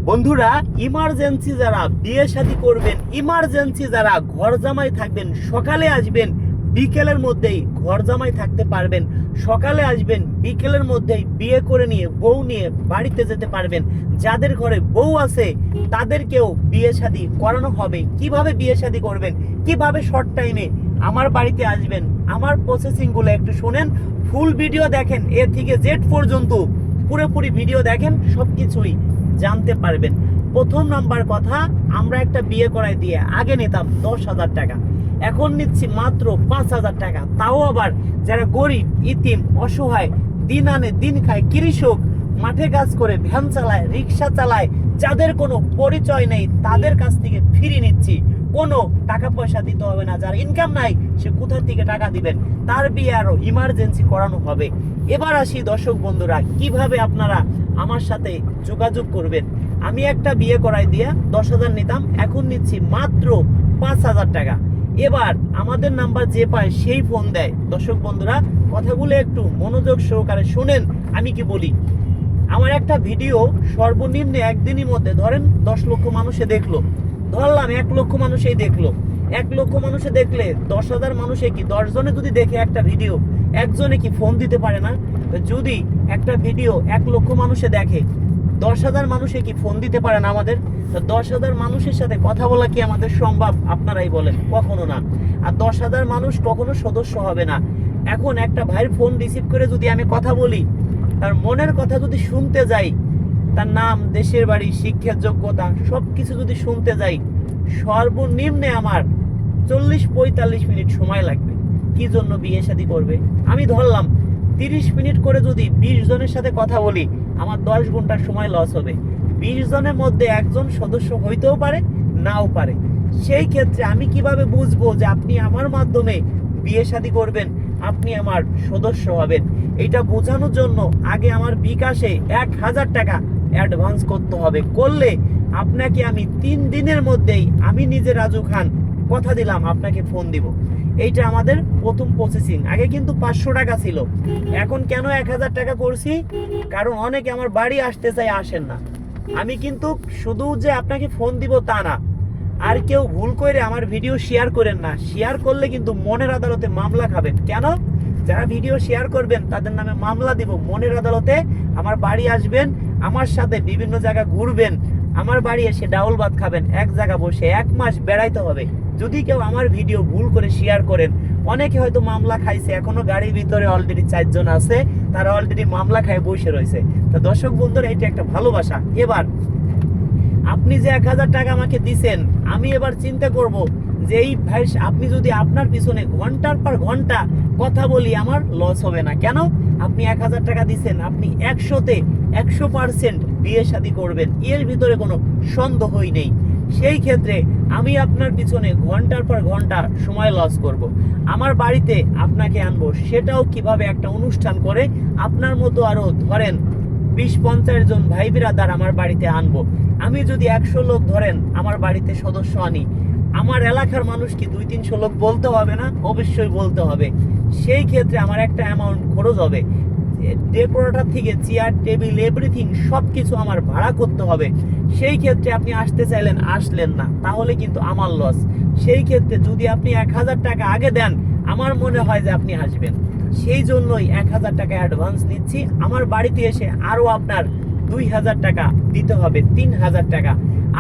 বন্ধুরা, ইমার্জেন্সি যারা বিয়ে শাদী করবেন, ইমার্জেন্সি যারা ঘর জামাই থাকবেন, সকালে আসবেন বিকেলের মধ্যেই ঘর জামাই থাকতে পারবেন, সকালে আসবেন বিকেলের মধ্যেই বিয়ে করে নিয়ে বউ নিয়ে বাড়িতে যেতে পারবেন। যাদের ঘরে বউ আছে তাদেরকেও বিয়ে শাদী করানো হবে। কিভাবে বিয়ে শাদী করবেন, কিভাবে শর্ট টাইমে আমার বাড়িতে আসবেন, আমার প্রসেসিংগুলো একটু শুনেন, ফুল ভিডিও দেখেন, এ থেকে জেড পর্যন্ত পুরোপুরি ভিডিও দেখেন, সবকিছুই জানতে পারবেন। প্রথম নাম্বার কথা, আমরা একটা বিয়ে করাই দিয়ে আগে নিতাম 10,000 টাকা, এখন নিচ্ছি মাত্র 5,000 টাকা। তাও আবার যারা গরিব, ইতিম, অসহায়, দিন আনে দিন খায়, কৃষক, মাঠে কাজ করে, ভ্যান চালায়, রিক্সা চালায়, যাদের কোনো পরিচয় নেই তাদের কাছ থেকে ফ্রি নিচ্ছি। কোনো টাকা পয়সা দিতে হবে না। যার ইনকাম নাই সে কোথা থেকে টাকা দিবেন, তার বিয়ে আরো ইমার্জেন্সি করানো হবে। এবার আসি দর্শক বন্ধুরা, কিভাবে আপনারা আমার সাথে যোগাযোগ করবেন। আমি একটা বিয়ে করাই দিয়ে 10,000 নিতাম, এখন নিচ্ছি মাত্র 5,000 টাকা। এবার আমাদের নাম্বার যে পায় সেই ফোন দেয়। দর্শক বন্ধুরা, কথাগুলো একটু মনোযোগ সহকারে শুনেন আমি কি বলি। আমার একটা ভিডিও সর্বনিম্ন একদিনের মধ্যে ধরেন 10 লক্ষ মানুষে দেখলো, ধরলাম 1 লক্ষ মানুষই দেখলো। 1 লক্ষ মানুষে দেখলে 10,000 মানুষে কি 10 জনে যদি দেখে একটা ভিডিও, একজনে কি ফোন দিতে পারে না? যদি একটা ভিডিও 1 লক্ষ মানুষে দেখে, 10,000 মানুষে কি ফোন দিতে পারে না আমাদের? 10,000 মানুষের সাথে কথা বলা কি আমাদের সম্ভব? আপনারাই বলেন, কখনো না। আর 10,000 মানুষ কখনো সদস্য হবে না। এখন একটা ভাইয়ের ফোন রিসিভ করে যদি আমি কথা বলি, তার মনের কথা যদি শুনতে যাই, তার নাম, দেশের বাড়ি, শিক্ষার যোগ্যতা সবকিছু যদি শুনতে যাই, সর্বনিম্নে আমার 40-45 মিনিট সময় লাগবে। কি জন্য বিয়ে শাদী করবে? আমি ধরলাম 30 মিনিট করে যদি 20 জনের সাথে কথা বলি, আমার 10 ঘন্টার সময় লস হবে। 20 জনের মধ্যে একজন সদস্য হইতেও পারে, নাও পারে। সেই ক্ষেত্রে আমি কিভাবে বুঝবো যে আপনি আমার মাধ্যমে বিয়ে শাদী করবেন, আপনি আমার সদস্য হবেন? এটা বোঝানোর জন্য আগে আমার বিকাশে 1,000 টাকা অ্যাডভান্স করতে হবে। করলে আপনাকে আমি 3 দিনের মধ্যেই, আমি নিজে রাজু খান কথা দিলাম, আপনাকে ফোন দিব। এইটা আমাদের প্রথম প্রসেসিং। আগে কিন্তু 500 টাকা ছিল, এখন কেন 1,000 টাকা করছি? কারণ অনেকে আমার বাড়ি আসতে চাই, আসেন না। আমি কিন্তু শুধু যে আপনাকে ফোন দিব তা না, আর কেউ ভুল করে আমার ভিডিও শেয়ার করেন না। শেয়ার করলে কিন্তু মনের আদালতে মামলা খাবেন। কেন? যারা ভিডিও শেয়ার করবেন তাদের নামে মামলা দিব মনের আদালতে। আমার বাড়ি আসবেন, আমার সাথে বিভিন্ন জায়গা ঘুরবেন, আমার বাড়ি এসে ডাউল ভাত খাবেন, এক জায়গা বসে 1 মাস বেড়াইতে হবে যদি কেউ আমার ভিডিও ভুল করে শেয়ার করেন। অনেকে হয়তো মামলা খাইছে, এখনো গাড়ির ভিতরে অলরেডি 4 জন আছে, তারা অলরেডি মামলা খায় বসে রয়েছে। তো দর্শক বন্ধুরা, এটা একটা ভালোবাসা। এবার আপনি যে 1,000 টাকা আমাকে দিছেন, আমি এবার চিন্তা করব যে এই ভাই, আপনি যদি আপনার পিছনে ঘন্টার পর ঘন্টা কথা বলি, আমার লস হবে না। কেন? আপনি 1,000 টাকা দিচ্ছেন, আপনি 100তে 100% বিয়ে শাদী করবেন, এর ভিতরে কোনো সন্দেহই নেই। সেই ক্ষেত্রে আমি আপনার পিছনে ঘন্টার পর ঘন্টা সময় লস করব। আমার বাড়িতে আপনাকে আনবো, সেটাও কিভাবে? একটা অনুষ্ঠান করে আপনার মতো আরো ধরেন 20-50 জন ভাই বিরাদার আমার বাড়িতে আনবো। আমি যদি 100 লোক ধরেন আমার বাড়িতে সদস্য আনি, আমার এলাকার মানুষ কি 200-300 লোক বলতে হবে না? অবশ্যই বলতে হবে। সেই ক্ষেত্রে আমার একটা অ্যামাউন্ট খরচ হবে। ডেকোরেটর থেকে চেয়ার, টেবিল, এভরিথিং সবকিছু আমার ভাড়া করতে হবে। সেই ক্ষেত্রে আপনি আসতে চাইলেন, আসলেন না, তাহলে কিন্তু আমার লস। সেই ক্ষেত্রে যদি আপনি 1,000 টাকা আগে দেন, আমার মনে হয় যে আপনি আসবেন। সেই জন্যই 1,000 টাকা অ্যাডভান্স নিচ্ছি। আমার বাড়িতে এসে আরো আপনার 2,000 টাকা দিতে হবে, 3,000 টাকা।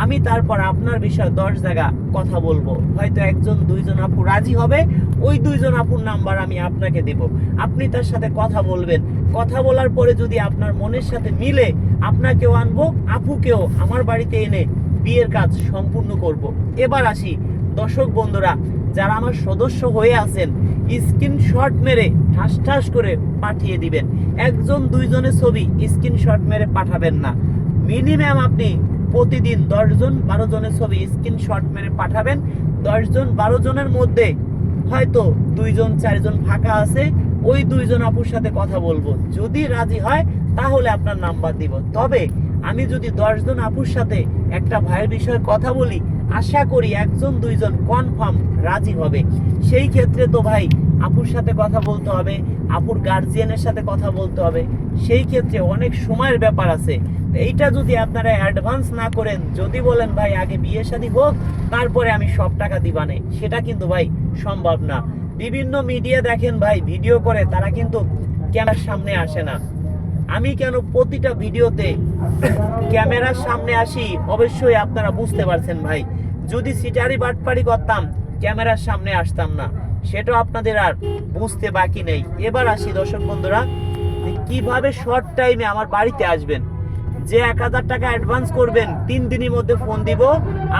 আমি তারপর আপনার বিষয়ে 10 জায়গা কথা বলবো। হয়তো 1-2 জন আপু রাজি হবে, ওই 2 জন আপুর নাম্বার আমি আপনাকে দেব। আপনি তার সাথে কথা বলবেন। কথা বলার পরে যদি আপনার মনের সাথে মিলে, আপনাকেও আনবো, আপুকেও আমার বাড়িতে এনে বিয়ের কাজ সম্পূর্ণ করব। এবার আসি দর্শক বন্ধুরা, যারা আমার সদস্য হয়ে আছেন, স্ক্রিনশট মেরে ঠাস ঠাস করে পাঠিয়ে দিবেন। 1-2 জনের ছবি স্ক্রিনশট মেরে পাঠাবেন না। মিনিমাম আপনি প্রতিদিন 10-12 জনের ছবি স্ক্রিনশট মেরে পাঠাবেন। 10-12 জনের মধ্যে হয়তো 2-4 জন ফাঁকা আছে, ওই 2 জন আপুর সাথে কথা বলবো। যদি রাজি হয় তাহলে আপনার নাম্বার দিব। তবে আমি যদি 10 জন আপুর সাথে একটা ভাইয়ের বিষয়ে কথা বলি, আশা করি 1-2 জন কনফার্ম রাজি হবে। সেই ক্ষেত্রে তো ভাই আপুর সাথে কথা বলতে হবে, আপুর গার্জিয়ানের সাথে কথা বলতে হবে, সেই ক্ষেত্রে অনেক সময়ের ব্যাপার আছে। এইটা যদি আপনারা অ্যাডভান্স না করেন, যদি বলেন ভাই আগে বিয়ে শাদী হোক তারপরে আমি সব টাকা দিবানে, সেটা কিন্তু ভাই সম্ভব না। বিভিন্ন মিডিয়া দেখেন ভাই ভিডিও করে, তারা কিন্তু ক্যামেরার সামনে আসে না। আমি কেন প্রতিটা ভিডিওতে ক্যামেরার সামনে আসি অবশ্যই আপনারা বুঝতে পারছেন ভাই। যদি সিটারি বাটপারি করতাম ক্যামেরার সামনে আসতাম না, সেটাও আপনাদের আর বুঝতে বাকি নেই। এবার আসি দর্শক বন্ধুরা, কিভাবে শর্ট টাইমে আমার বাড়িতে আসবেন। যে 1000 টাকা অ্যাডভান্স করবেন, 3 দিনের মধ্যে ফোন দিব,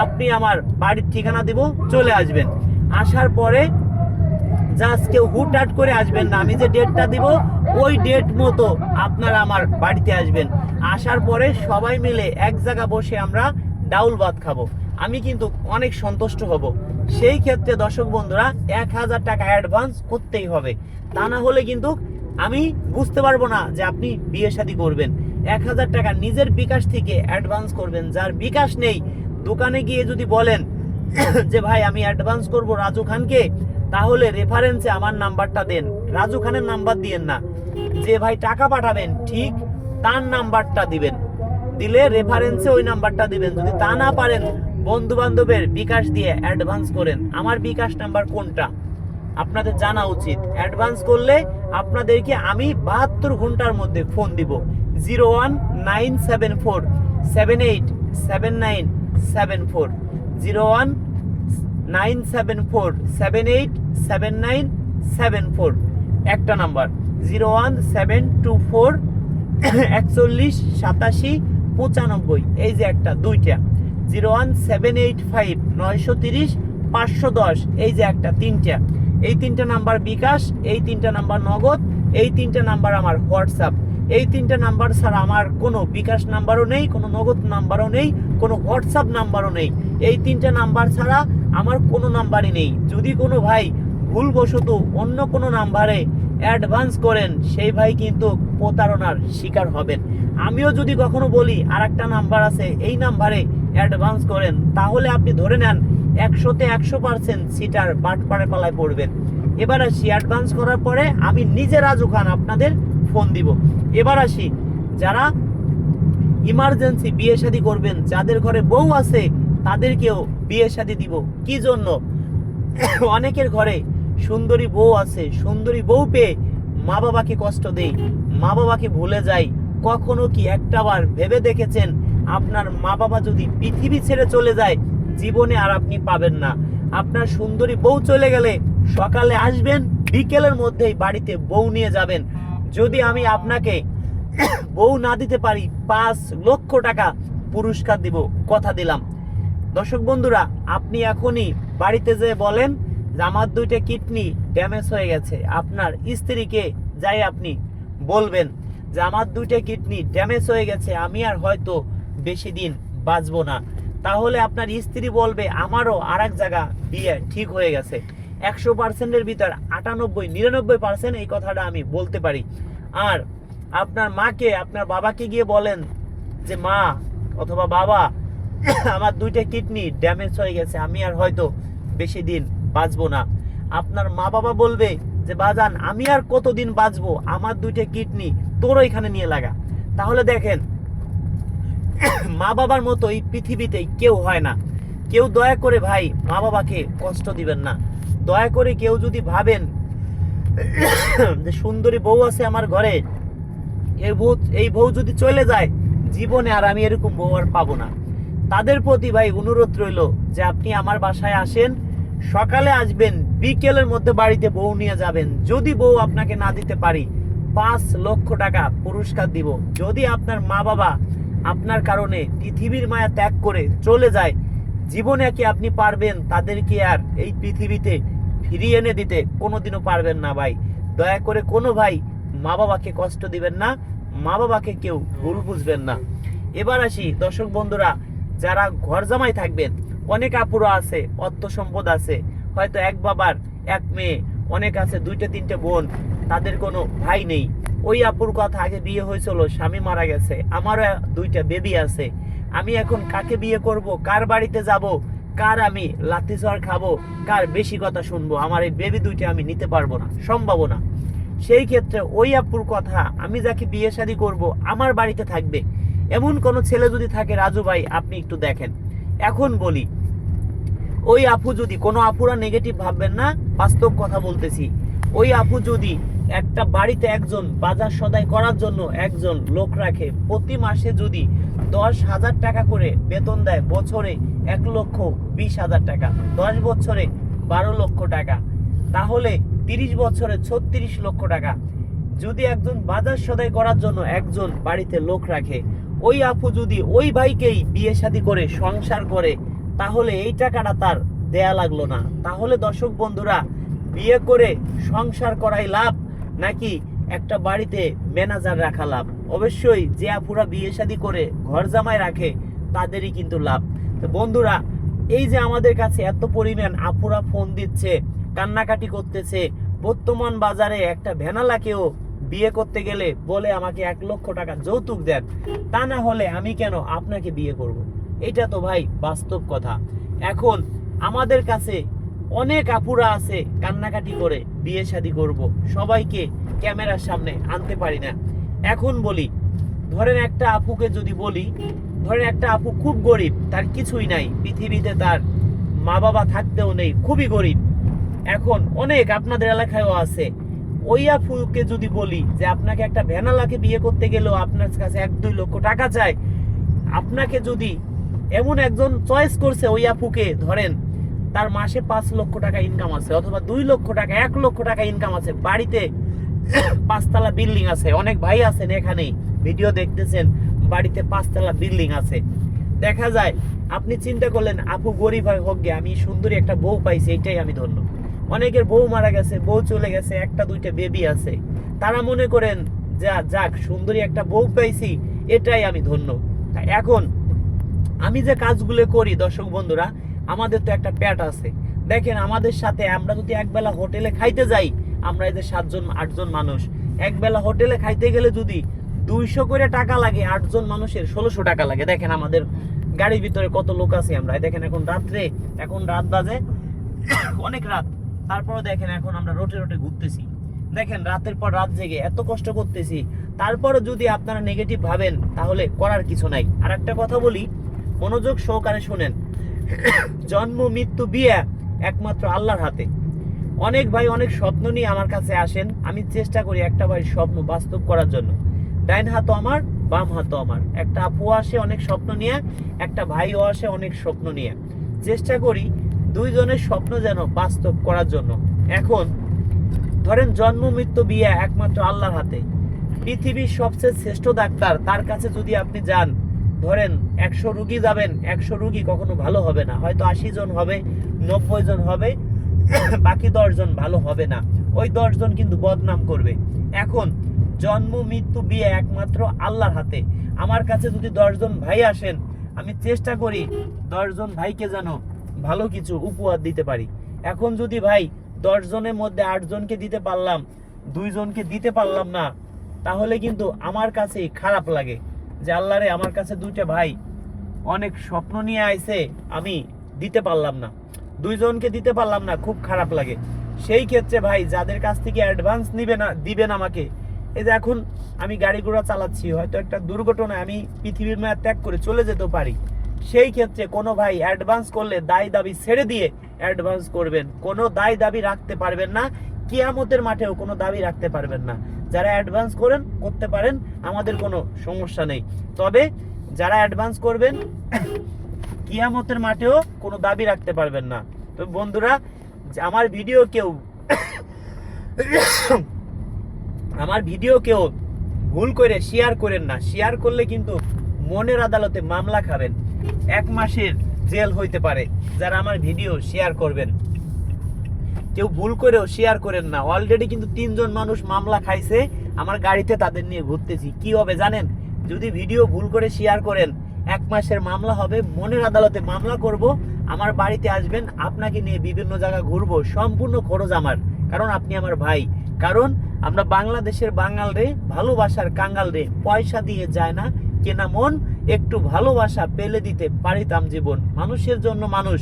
আপনি আমার বাড়ির ঠিকানা দিব, চলে আসবেন। আসার পরে জাস্ট কেউ হুটহাট করে আসবেন না, আমি যে ডেটটা দিব ওই ডেট মতো আপনারা আমার বাড়িতে আসবেন। আসার পরে সবাই মিলে এক জায়গা বসে আমরা ডাউল ভাত খাবো, আমি কিন্তু অনেক সন্তুষ্ট হব। সেই ক্ষেত্রে দর্শক বন্ধুরা 1000 টাকা অ্যাডভান্স করতেই হবে, তা না হলে কিন্তু আমি বুঝতে পারবো না যে আপনি বিয়ে শাদী করবেন। 1000 টাকা নিজের বিকাশ থেকে অ্যাডভান্স করবেন। যার বিকাশ নেই, দোকানে গিয়ে যদি বলেন যে ভাই আমি অ্যাডভান্স করব রাজু খানকে, তাহলে রেফারেন্সে আমার নাম্বারটা দেন, রাজু খানের নাম্বার দিয়েন না। যে ভাই টাকা পাঠাবেন ঠিক তার নাম্বারটা দিবেন, দিলে রেফারেন্সে ওই নাম্বারটা দিবেন। যদি তা না পারেন বন্ধু বান্ধবের বিকাশ দিয়ে অ্যাডভান্স করেন। আমার বিকাশ নাম্বার কোনটা আপনাদের জানা উচিত। অ্যাডভান্স করলে আপনাদেরকে আমি 72 ঘন্টার মধ্যে ফোন দিব। 01974787974, 01974787974 একটা নাম্বার। 01724418795, এই যে একটা, দুইটা। 01785930510, এই যে একটা, তিনটা। এই তিনটা নাম্বার বিকাশ, এই তিনটা নাম্বার নগদ, এই তিনটা নাম্বার আমার হোয়াটসঅ্যাপ। এই তিনটা নাম্বার ছাড়া আমার কোনো বিকাশ নাম্বারও নেই, কোনো নগদ নাম্বারও নেই, কোনো হোয়াটসঅ্যাপ নাম্বারও নেই। এই তিনটা নাম্বার ছাড়া আমার কোনো নাম্বারই নেই। যদি কোনো ভাই ভুলবশত অন্য কোনো নাম্বারে অ্যাডভান্স করেন, সেই ভাই কিন্তু প্রতারণার শিকার হবেন। আমিও যদি কখনো বলি আর একটা নাম্বার আছে, এই নাম্বারে অ্যাডভান্স করেন, তাহলে আপনি ধরে নেন 100তে 100% সিটার বাটপাড়ে পালায় পড়বেন। এবার আসি, অ্যাডভান্স করার পরে আমি নিজে রাজু খান আপনাদের ফোন দিব। এবার আসি, যারা ইমার্জেন্সি বিয়ে শাদী করবেন, যাদের ঘরে বউ আছে তাদেরকেও বিয়ে শাদী দিব। কি জন্য? অনেকের ঘরে সুন্দরী বউ আছে, সুন্দরী বউ পেয়ে মা বাবাকে কষ্ট দেয়, মা বাবাকে ভুলে যায়। কখনো কি একটাবার ভেবে দেখেছেন আপনার মা বাবা যদি পৃথিবী ছেড়ে চলে যায়, জীবনে আর আপনি পাবেন না। আপনার সুন্দরী বউ চলে গেলে সকালে আসবেন, বিকেলের মধ্যেই বাড়িতে বউ নিয়ে যাবেন। যদি আমি আপনাকে বউ না দিতে পারি, 5 লক্ষ টাকা পুরস্কার দিব, কথা দিলাম। দর্শক বন্ধুরা, আপনি এখনই বাড়িতে যেয়ে বলেন যে আমার 2টা কিডনি ড্যামেজ হয়ে গেছে। আপনার স্ত্রীকে যাই আপনি বলবেন যে আমার 2টা কিডনি ড্যামেজ হয়ে গেছে, আমি আর হয়তো বেশি দিন বাঁচবো না। তাহলে আপনার স্ত্রী বলবে আমারও আর এক জায়গা বিয়ে ঠিক হয়ে গেছে। 100%-এর ভিতর 98-99% এই কথাটা আমি বলতে পারি। আর আপনার মাকে, আপনার বাবাকে গিয়ে বলেন যে মা অথবা বাবা, আমার 2টা কিডনি ড্যামেজ হয়ে গেছে, আমি আর হয়তো বেশি দিন বাঁচবো না। আপনার মা বাবা বলবে যে বাজান আমি আর কতদিন বাঁচবো, আমার 2টা কিডনি তোর এখানে নিয়ে লাগা। তাহলে দেখেন, মা বাবার মতো এই পৃথিবীতে কেউ হয় না। কেউ দয়া করে ভাই মা বাবাকে কষ্ট দিবেন না। দয়া করে কেউ যদি ভাবেন যে সুন্দরী বউ আছে আমার ঘরে, এই বউ যদি চলে যায় জীবনে আর আমি এরকম বউ আর পাবো না, তাদের প্রতি ভাই অনুরোধ রইল যে আপনি আমার বাসায় আসেন, সকালে আসবেন, বিকেলের মধ্যে বাড়িতে বউ নিয়ে যাবেন। যদি বউ আপনাকে না দিতে পারি, 5 লক্ষ টাকা পুরস্কার দিব। যদি আপনার মা বাবা আপনার কারণে পৃথিবীর মায়া ত্যাগ করে চলে যায়, জীবনে কি আপনি পারবেন তাদেরকে আর এই পৃথিবীতে ফিরিয়ে এনে দিতে? কোনোদিনও পারবেন না ভাই। দয়া করে কোনো ভাই মা বাবাকে কষ্ট দিবেন না, মা বাবাকে কেউ ভুল বুঝবেন না। এবার আসি দর্শক বন্ধুরা, যারা ঘর জামাই থাকবেন, অনেক আপুরা আছে, অর্থ সম্পদ আছে, হয়তো এক বাবার এক মেয়ে, অনেক আছে 2-3টে বোন, তাদের কোনো ভাই নেই। ওই আপুর কথা, আগে বিয়ে হয়েছিল, স্বামী মারা গেছে, আমারও 2টা বেবি আছে, আমি এখন কাকে বিয়ে করব, কার বাড়িতে যাব, কার আমি লাথি চড় খাবো, কার বেশি কথা শুনবো, আমার এই বেবি দুইটা আমি নিতে পারবো না, সম্ভব না। সেই ক্ষেত্রে ওই আপুর কথা, আমি যাকে বিয়ে শাদী করবো আমার বাড়িতে থাকবে এমন কোনো ছেলে যদি থাকে, রাজু ভাই আপনি একটু দেখেন। এখন বলি, ওই আপু যদি, কোনো আপুরা নেগেটিভ ভাববেন না, বাস্তব কথা বলতেছি, ওই আপু যদি একটা বাড়িতে একজন বাজার সদাই করার জন্য একজন লোক রাখে, প্রতি মাসে যদি 10,000 টাকা করে বেতন দেয়, বছরে 1,20,000 টাকা, 10 বছরে 12 লক্ষ টাকা, তাহলে 30 বছরে 36 লক্ষ টাকা। যদি একজন বাজার সদাই করার জন্য একজন বাড়িতে লোক রাখে, ওই আপু যদি ওই ভাইকেই বিয়ে শাদী করে সংসার করে, তাহলে এই টাকাটা তার দেয়া লাগলো না। তাহলে দর্শক বন্ধুরা, বিয়ে করে সংসার করাই লাভ নাকি একটা বাড়িতে ম্যানেজার রাখা লাভ? অবশ্যই যে আপুরা বিয়ে শাদী করে ঘর জামাই রাখে তাদেরই কিন্তু লাভ। তো বন্ধুরা, এই যে আমাদের কাছে এত পরিমাণ আপুরা ফোন দিচ্ছে, কান্নাকাটি করতেছে, বর্তমান বাজারে একটা ভ্যানালাকেও বিয়ে করতে গেলে বলে আমাকে 1 লক্ষ টাকা যৌতুক দেন, তা না হলে আমি কেন আপনাকে বিয়ে করব। এটা তো ভাই বাস্তব কথা। এখন আমাদের কাছে অনেক আপুরা আছে কান্নাকাটি করে বিয়ে শাদী করব, সবাইকে ক্যামেরার সামনে আনতে পারি না। এখন বলি, ধরেন একটা আপুকে যদি বলি, ধরেন একটা আপু খুব গরিব, তার কিছুই নাই পৃথিবীতে, তার মা বাবা থাকতেও নেই, খুবই গরিব। এখন অনেক আপনাদের এলাকায়ও আছে, ওই আপুকে যদি বলি যে আপনাকে একটা ভ্যানালাকে বিয়ে করতে গেলেও আপনার কাছে 1-2 লক্ষ টাকা চাই, আপনাকে যদি এমন একজন চয়েস করছে, ওই আপুকে ধরেন তার মাসে 5 লক্ষ টাকা ইনকাম আছে, অথবা 2 লক্ষ টাকা, 1 লক্ষ টাকা ইনকাম আছে, বাড়িতে 5 তলা বিল্ডিং আছে, অনেক ভাই আছেন এখানেই ভিডিও দেখতেছেন, বাড়িতে 5 তলা বিল্ডিং আছে। দেখা যায় আপনি চিন্তা করলেন আপু গরিব হয় হোক গে, আমি সুন্দরী একটা বউ পাইছি, এটাই আমি ধন্য। অনেকের বউ মারা গেছে, বউ চলে গেছে, 1-2টা বেবি আছে, তারা মনে করেন যাক সুন্দরী একটা বউ পাইছি, এটাই আমি ধন্য। এখন আমি যে কাজগুলো করি দর্শক বন্ধুরা, আমাদের তো একটা পেট আছে। দেখেন আমাদের সাথে আমরা যদি একবেলা হোটেলে খাইতে যাই, আমরা এই যে 7-8 জন মানুষ, একবেলা হোটেলে খাইতে গেলে যদি 200 করে টাকা লাগে, 8 জন মানুষের 1600 টাকা লাগে। দেখেন আমাদের গাড়ির ভিতরে কত লোক আছে আমরা। দেখেন এখন রাত বাজে অনেক রাত, তারপরে দেখেন এখন আমরা রোটে ঘুরতেছি। দেখেন রাতের পর রাত জেগে এত কষ্ট করতেছি, তারপরে যদি আপনারা নেগেটিভ ভাবেন তাহলে করার কিছু নাই। আর একটা কথা বলি, মনোযোগ সহকারে শুনেন, জন্ম মৃত্যু বিয়ে একমাত্র আল্লাহর হাতে। অনেক ভাই অনেক স্বপ্ন নিয়ে আমার কাছে আসেন, আমি চেষ্টা করি একটা ভাই স্বপ্ন বাস্তব করার জন্য। ডাইন হাতও আমার, বাম হাতও আমার। একটা আপু আসে অনেক স্বপ্ন নিয়ে, একটা ভাইও আসে অনেক স্বপ্ন নিয়ে, চেষ্টা করি দুইজনের স্বপ্ন যেন বাস্তব করার জন্য। এখন ধরেন জন্ম মৃত্যু বিয়ে একমাত্র আল্লাহর হাতে। পৃথিবীর সবচেয়ে শ্রেষ্ঠ ডাক্তার, তার কাছে যদি আপনি যান, ধরেন 100 রুগী যাবেন, 100 রুগী কখনো ভালো হবে না, হয়তো 80 জন হবে, 90 জন হবে, বাকি 10 জন ভালো হবে না, ওই 10 জন কিন্তু বদনাম করবে। এখন জন্ম মৃত্যু বিয়ে একমাত্র আল্লাহর হাতে। আমার কাছে যদি 10 জন ভাই আসেন, আমি চেষ্টা করি 10 জন ভাইকে যেন ভালো কিছু উপহার দিতে পারি। এখন যদি ভাই 10 জনের মধ্যে 8 জনকে দিতে পারলাম, 2 জনকে দিতে পারলাম না, তাহলে কিন্তু আমার কাছেই খারাপ লাগে যে আল্লাহরে, আমার কাছে 2টা ভাই অনেক স্বপ্ন নিয়ে আইছে, আমি দিতে পারলাম না, 2 জনকে দিতে পারলাম না, খুব খারাপ লাগে। সেই ক্ষেত্রে ভাই যাদের কাছ থেকে অ্যাডভান্স দিবেন আমাকে, এই যে এখন আমি গাড়ি ঘোড়া চালাচ্ছি, হয়তো একটা দুর্ঘটনায় আমি পৃথিবীর মায়া ত্যাগ করে চলে যেতে পারি, সেই ক্ষেত্রে কোনো ভাই অ্যাডভান্স করলে দায় দাবি ছেড়ে দিয়ে অ্যাডভান্স করবেন। কোনো দায় দাবি রাখতে পারবেন না, কিয়ামতের মাঠেও কোনো দাবি রাখতে পারবেন না। যারা অ্যাডভান্স করতে পারেন, আমাদের কোনো সমস্যা নেই, তবে যারা অ্যাডভান্স করবেন কিয়ামতের মাঠেও কোনো দাবি রাখতে পারবেন না। তো বন্ধুরা, আমার ভিডিও কেউ ভুল করে শেয়ার করেন না। শেয়ার করলে কিন্তু মনের আদালতে মামলা খাবেন, 1 মাসের জেল হইতে পারে যারা আমার ভিডিও শেয়ার করবেন। কেউ ভুল করেও শেয়ার করেন না। অলরেডি কিন্তু 3 জন মানুষ মামলা খাইছে আমার গাড়িতে, তাদের নিয়ে ঘুরতেছি। কি হবে জানেন? যদি ভিডিও ভুল করে শেয়ার করেন, 1 মাসের মামলা হবে, মনের আদালতে মামলা করব, আমার বাড়িতে আসবেন, আপনাকে নিয়ে বিভিন্ন জায়গা ঘুরবো, সম্পূর্ণ খরচ আমার, কারণ আপনি আমার ভাই। কারণ আমরা বাংলাদেশের বাঙাল রে, ভালোবাসার কাঙ্গাল রে, পয়সা দিয়ে যায় না কেনা মন, একটু ভালোবাসা পেলে দিতে পারিতাম জীবন। মানুষের জন্য মানুষ,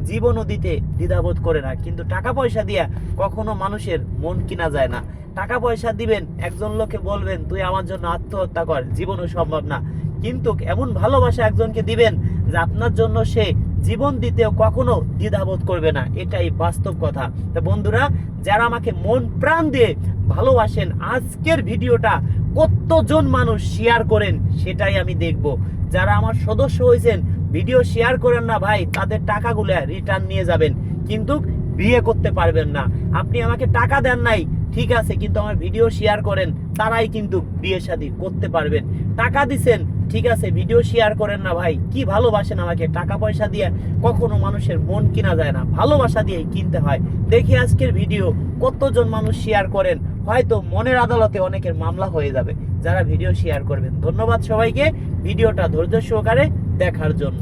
জীবনও দিতে দ্বিধাবোধ করে না। কিন্তু টাকা পয়সা দিয়া কখনো মানুষের মন কিনা যায় না। টাকা পয়সা দিবেন, একজন লোকে বলবেন তুই আমার জন্য আত্মহত্যা কর, জীবনও সম্ভব না। কিন্তু এমন ভালোবাসা একজনকে দিবেন যে আপনার জন্য সে জীবন দিতেও কখনো দ্বিধাবোধ করবে না। এটাই বাস্তব কথা। তো বন্ধুরা, যারা আমাকে মন প্রাণ দিয়ে ভালোবাসেন, আজকের ভিডিওটা কতজন মানুষ শেয়ার করেন সেটাই আমি দেখব। যারা আমার সদস্য হয়েছেন, ভিডিও শেয়ার করেন না ভাই, তাদের টাকাগুলো রিটার্ন নিয়ে যাবেন, কিন্তু বিয়ে করতে পারবেন না। আপনি আমাকে টাকা দেন নাই ঠিক আছে, কিন্তু আমার ভিডিও শেয়ার করেন, তারাই কিন্তু বিয়ে শাদী করতে পারবেন। টাকা দিছেন ঠিক আছে, ভিডিও শেয়ার করেন না ভাই, কি ভালোবাসেন আমাকে। টাকা পয়সা দিয়ে কখনো মানুষের মন কিনা যায় না, ভালোবাসা দিয়েই কিনতে হয়। দেখি আজকের ভিডিও কতজন মানুষ শেয়ার করেন, হয়তো মনের আদালতে অনেকের মামলা হয়ে যাবে যারা ভিডিও শেয়ার করবেন। ধন্যবাদ সবাইকে ভিডিওটা ধৈর্য সহকারে দেখার জন্য।